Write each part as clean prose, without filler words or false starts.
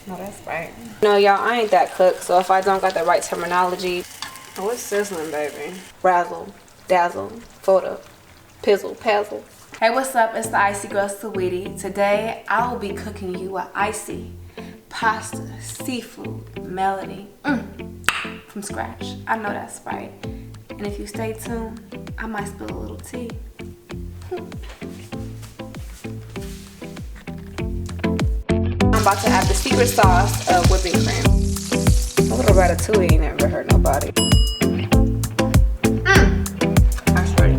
No, that's right. No, y'all, I ain't that cook, so if I don't got the right terminology. Oh, it's sizzling, baby. Razzle, dazzle, photo, pizzle, pazzle. Hey, what's up? It's the Icy Girl Saweetie. Today, I will be cooking you an icy pasta, seafood, melody from scratch. I know that's right. And if you stay tuned, I might spill a little tea. I'm about to add the secret sauce of whipping cream. A little ratatouille ain't never hurt nobody. That's ready.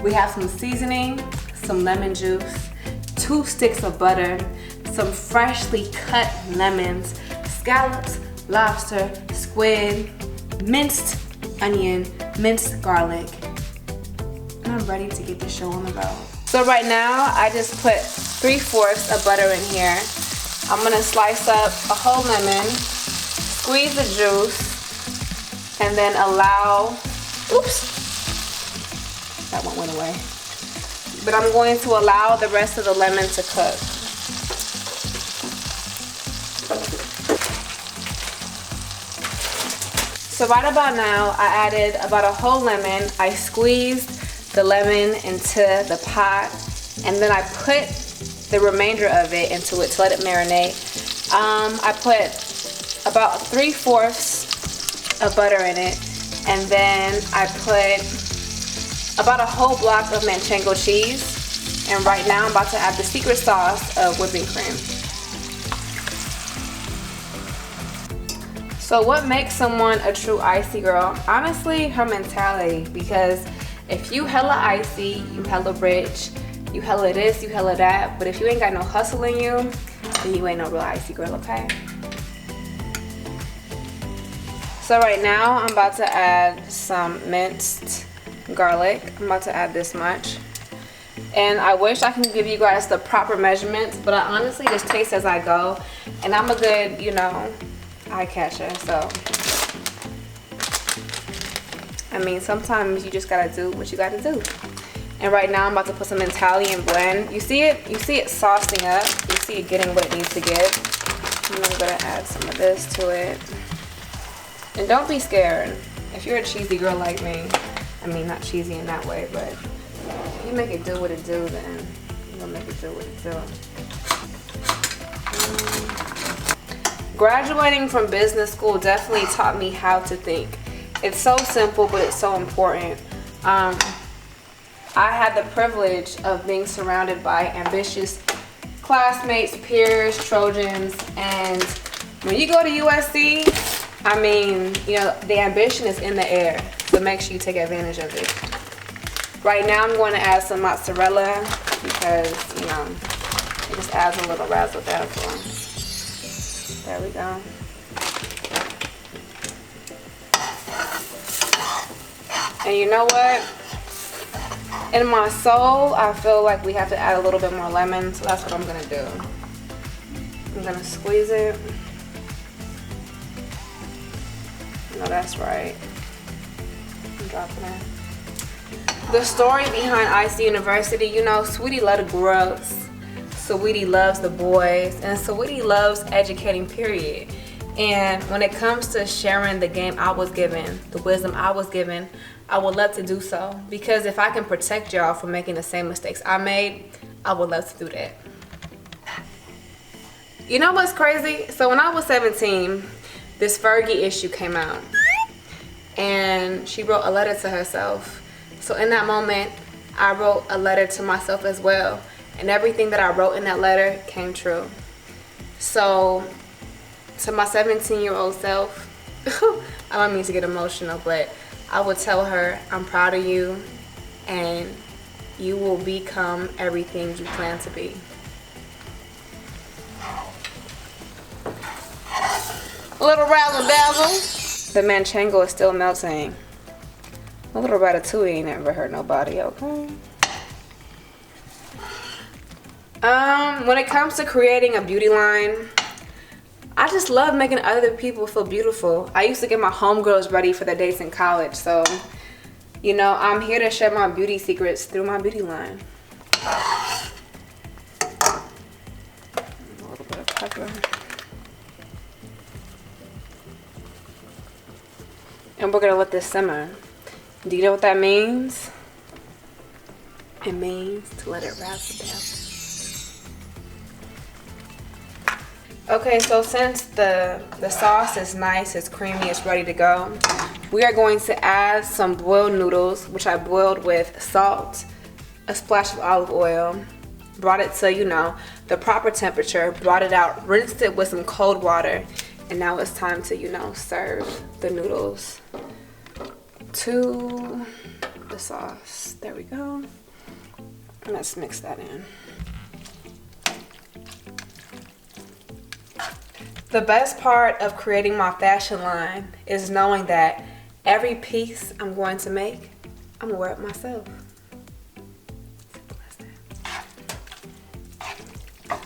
We have some seasoning, some lemon juice, 2 sticks of butter, some freshly cut lemons, scallops, lobster, squid, minced onion, minced garlic. And I'm ready to get the show on the road. So right now, I just put 3/4 of butter in here. I'm gonna slice up a whole lemon, squeeze the juice, and then allow, oops, that one went away. But I'm going to allow the rest of the lemon to cook. So right about now, I added about a whole lemon. I squeezed the lemon into the pot, and then I put the remainder of it into it to let it marinate. I put about 3/4 of butter in it, and then I put about a whole block of manchego cheese. And right now I'm about to add the secret sauce of whipping cream. So what makes someone a true icy girl? Honestly, her mentality, because if you hella icy, you hella rich, you hella this, you hella that, but if you ain't got no hustle in you, then you ain't no real icy girl, okay? So right now, I'm about to add some minced garlic. I'm about to add this much. And I wish I can give you guys the proper measurements, but I honestly just taste as I go. And I'm a good, you know, eye catcher, so. I mean, sometimes you just gotta do what you gotta do. And right now I'm about to put some Italian blend. You see it saucing up. You see it getting what it needs to get. And I'm gonna add some of this to it. And don't be scared. If you're a cheesy girl like me, I mean, not cheesy in that way, but if you make it do what it do, then you're gonna make it do what it do. Graduating from business school definitely taught me how to think. It's so simple, but it's so important. I had the privilege of being surrounded by ambitious classmates, peers, Trojans, and when you go to USC, I mean, you know, the ambition is in the air, so make sure you take advantage of it. Right now, I'm going to add some mozzarella because, you know, it just adds a little razzle dazzle. There we go. And you know what? In my soul, I feel like we have to add a little bit more lemon, so that's what I'm gonna do. I'm gonna squeeze it. No, that's right. I'm dropping it. The story behind Icy University, you know, Sweetie loves the girls. Saweetie loves the boys, and Saweetie loves educating, period. And when it comes to sharing the game I was given, the wisdom I was given, I would love to do so. Because if I can protect y'all from making the same mistakes I made, I would love to do that. You know what's crazy? So when I was 17, this Fergie issue came out. And she wrote a letter to herself. So in that moment, I wrote a letter to myself as well. And everything that I wrote in that letter came true. So to my 17-year-old self, I don't mean to get emotional, but I would tell her, I'm proud of you and you will become everything you plan to be. A little razzle dazzle. The manchego is still melting. A little ratatouille ain't never hurt nobody, okay? When it comes to creating a beauty line, I just love making other people feel beautiful. I used to get my homegirls ready for their dates in college, so you know, I'm here to share my beauty secrets through my beauty line. And we're gonna let this simmer. Do you know what that means? It means to let it razzle down. Okay, so since the sauce is nice, it's creamy, it's ready to go, we are going to add some boiled noodles, which I boiled with salt, a splash of olive oil, brought it to, you know, the proper temperature, brought it out, rinsed it with some cold water, and now it's time to, you know, serve the noodles to the sauce. There we go. Let's mix that in. The best part of creating my fashion line is knowing that every piece I'm going to make, I'm gonna wear it myself.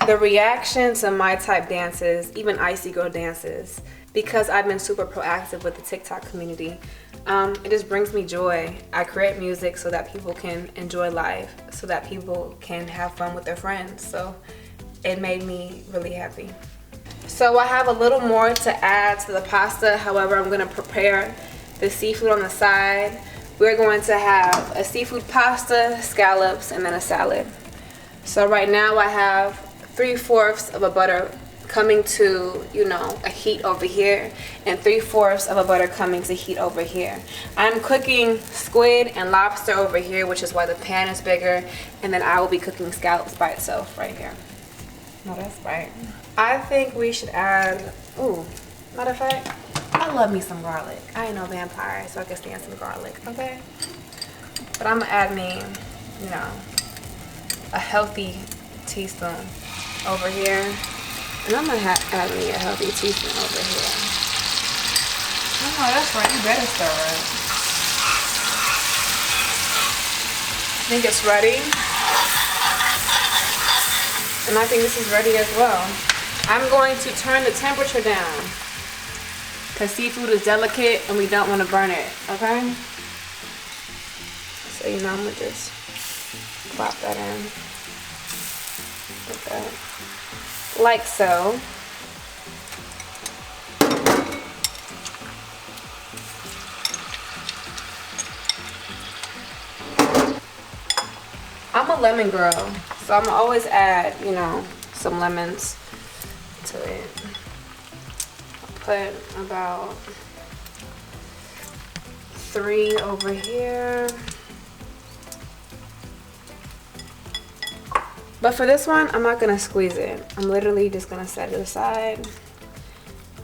The reaction to my type dances, even icy girl dances, because I've been super proactive with the TikTok community, it just brings me joy. I create music so that people can enjoy life, so that people can have fun with their friends. So it made me really happy. So I have a little more to add to the pasta. However, I'm gonna prepare the seafood on the side. We're going to have a seafood pasta, scallops, and then a salad. So right now I have 3/4 of a butter coming to, you know, a heat over here, and 3/4 of a butter coming to heat over here. I'm cooking squid and lobster over here, which is why the pan is bigger, and then I will be cooking scallops by itself right here. No, that's right. I think we should add, ooh, matter of fact, I love me some garlic. I ain't no vampire, so I can stand some garlic, okay? But I'm gonna add me, you know, a healthy teaspoon over here. And I'm gonna add me a healthy teaspoon over here. Oh, that's right, you better stir it. I think it's ready. And I think this is ready as well. I'm going to turn the temperature down because seafood is delicate and we don't want to burn it, okay? So, you know, I'm gonna just plop that in. Like that. Like so. I'm a lemon girl, so I'm gonna always add, you know, some lemons to it. I'll put about 3 over here. But for this one, I'm not gonna squeeze it. I'm literally just gonna set it aside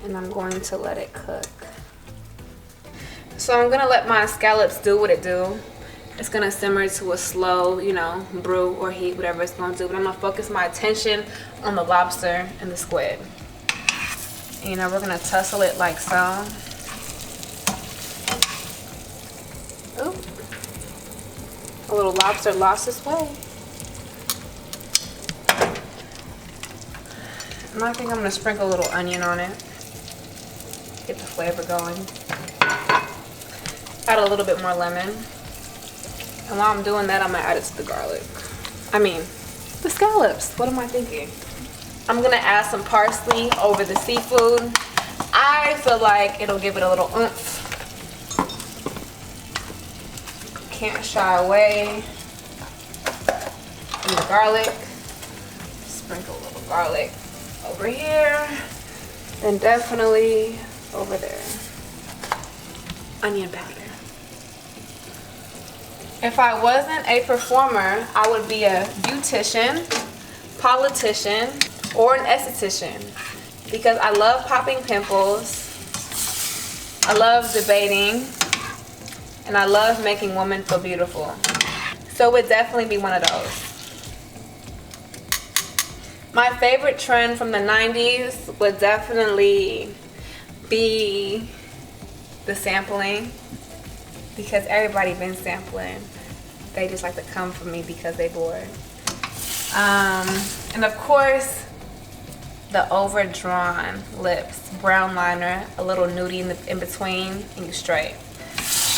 and I'm going to let it cook. So I'm gonna let my scallops do what it do. It's gonna simmer to a slow, you know, brew or heat, whatever it's gonna do. But I'm gonna focus my attention on the lobster and the squid. And, you know, we're gonna tussle it like so. Ooh. A little lobster lost its way. And I think I'm gonna sprinkle a little onion on it. Get the flavor going. Add a little bit more lemon. And while I'm doing that, I'm gonna add it to the garlic. I mean, the scallops. What am I thinking? I'm gonna add some parsley over the seafood. I feel like it'll give it a little oomph. Can't shy away from the garlic. Sprinkle a little garlic over here. Then definitely over there. Onion powder. If I wasn't a performer, I would be a beautician, politician, or an esthetician because I love popping pimples, I love debating, and I love making women feel beautiful. So it would definitely be one of those. My favorite trend from the 90s would definitely be the sampling. Because everybody been sampling. They just like to come for me because they bored. And of course, the overdrawn lips. Brown liner, a little nudie in between, and you straight.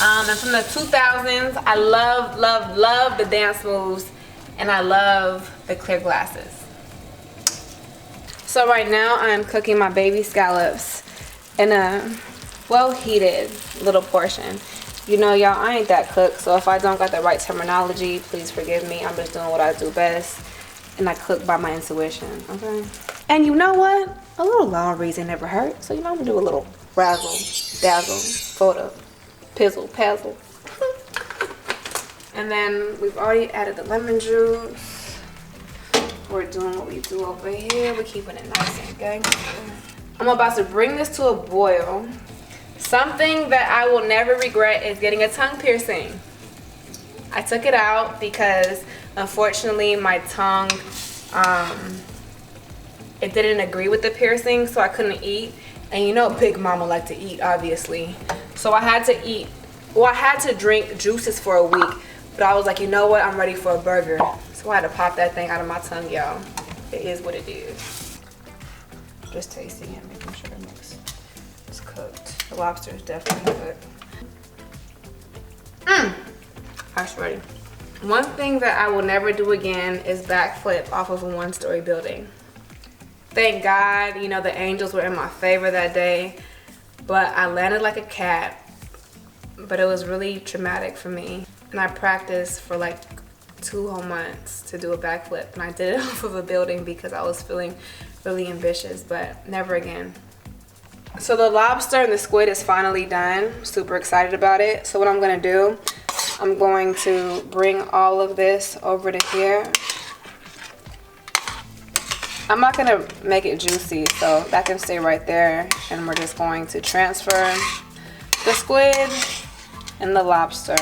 And from the 2000s, I love the dance moves, and I love the clear glasses. So right now I'm cooking my baby scallops in a well-heated little portion. You know, y'all, I ain't that cook, so if I don't got the right terminology, please forgive me. I'm just doing what I do best, and I cook by my intuition, okay? And you know what? A little laundry never hurt, so you know I'm gonna do a little razzle, dazzle, photo, pizzle, pazzle. And then we've already added the lemon juice. We're doing what we do over here. We're keeping it nice and gangster. I'm about to bring this to a boil. Something that I will never regret is getting a tongue piercing. I took it out because unfortunately my tongue, it didn't agree with the piercing, so I couldn't eat. And you know Big Mama like to eat, obviously. So I had to eat, well, I had to drink juices for a week, but I was like, you know what, I'm ready for a burger. So I had to pop that thing out of my tongue, y'all. It is what it is. Just tasting it, making sure it mixed. It's cooked. The lobster is definitely cooked. That's ready. One thing that I will never do again is backflip off of a one-story building. Thank God, you know, the angels were in my favor that day, but I landed like a cat, but it was really traumatic for me. And I practiced for like 2 whole months to do a backflip, and I did it off of a building because I was feeling really ambitious, but never again. So the lobster and the squid is finally done. Super excited about it. So what I'm gonna do, I'm going to bring all of this over to here. I'm not gonna make it juicy, so that can stay right there. And we're just going to transfer the squid and the lobster.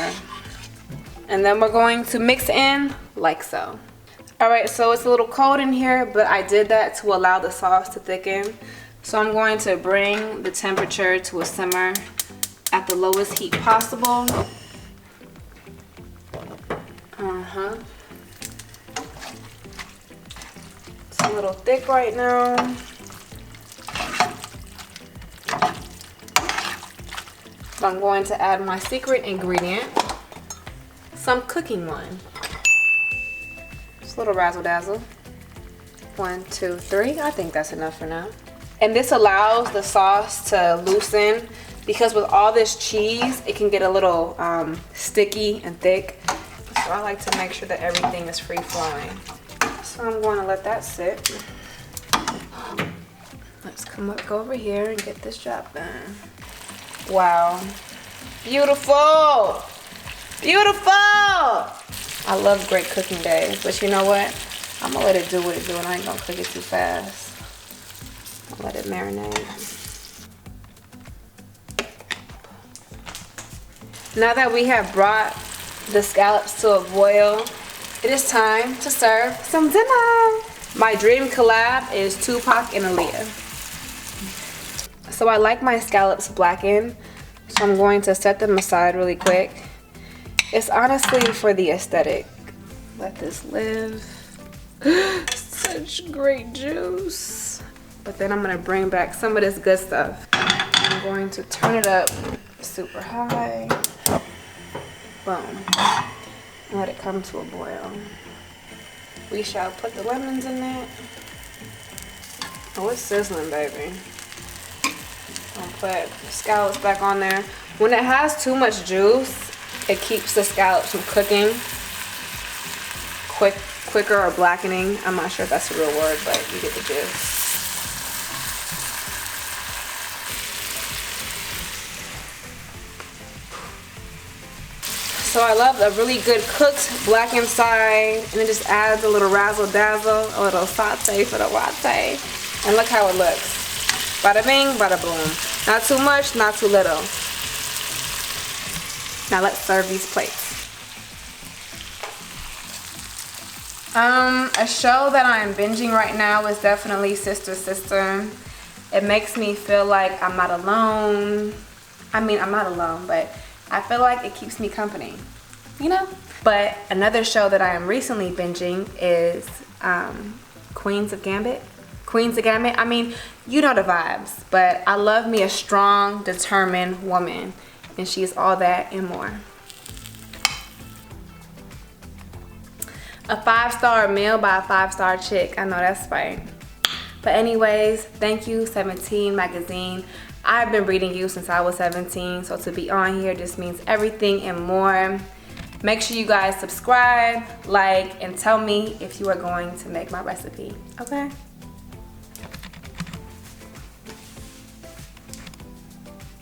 And then we're going to mix in like so. All right, so it's a little cold in here, but I did that to allow the sauce to thicken. So I'm going to bring the temperature to a simmer at the lowest heat possible. It's a little thick right now. So I'm going to add my secret ingredient, some cooking wine. Just a little razzle dazzle. 1, 2, 3. I think that's enough for now. And this allows the sauce to loosen because with all this cheese, it can get a little sticky and thick. So I like to make sure that everything is free flowing. So I'm going to let that sit. Let's go over here and get this job done. Wow. Beautiful. Beautiful. I love great cooking days, but you know what? I'm gonna let it do what it do, and I ain't gonna cook it too fast. I'll let it marinate. Now that we have brought the scallops to a boil, it is time to serve some dinner. My dream collab is Tupac and Aaliyah. So I like my scallops blackened, so I'm going to set them aside really quick. It's honestly for the aesthetic. Let this live. Such great juice. But then I'm gonna bring back some of this good stuff. I'm going to turn it up super high. Boom. And let it come to a boil. We shall put the lemons in there. Oh, it's sizzling, baby. I'll put the scallops back on there. When it has too much juice, it keeps the scallops from cooking quicker or blackening. I'm not sure if that's a real word, but you get the gist. So I love a really good cooked blackened side, and it just adds a little razzle dazzle, a little saute for the latte. And look how it looks. Bada bing, bada boom. Not too much, not too little. Now let's serve these plates. A show that I am binging right now is definitely Sister Sister. It makes me feel like I'm not alone. I mean, I'm not alone, but I feel like it keeps me company, you know? But another show that I am recently binging is Queens of Gambit. Queens of Gambit, I mean, you know the vibes, but I love me a strong, determined woman, and she's all that and more. A 5-star meal by a 5-star chick. I know that's right. But anyways, thank you 17 magazine. I've been reading you since I was 17, so to be on here just means everything and more. Make sure you guys subscribe, like, and tell me if you are going to make my recipe, okay?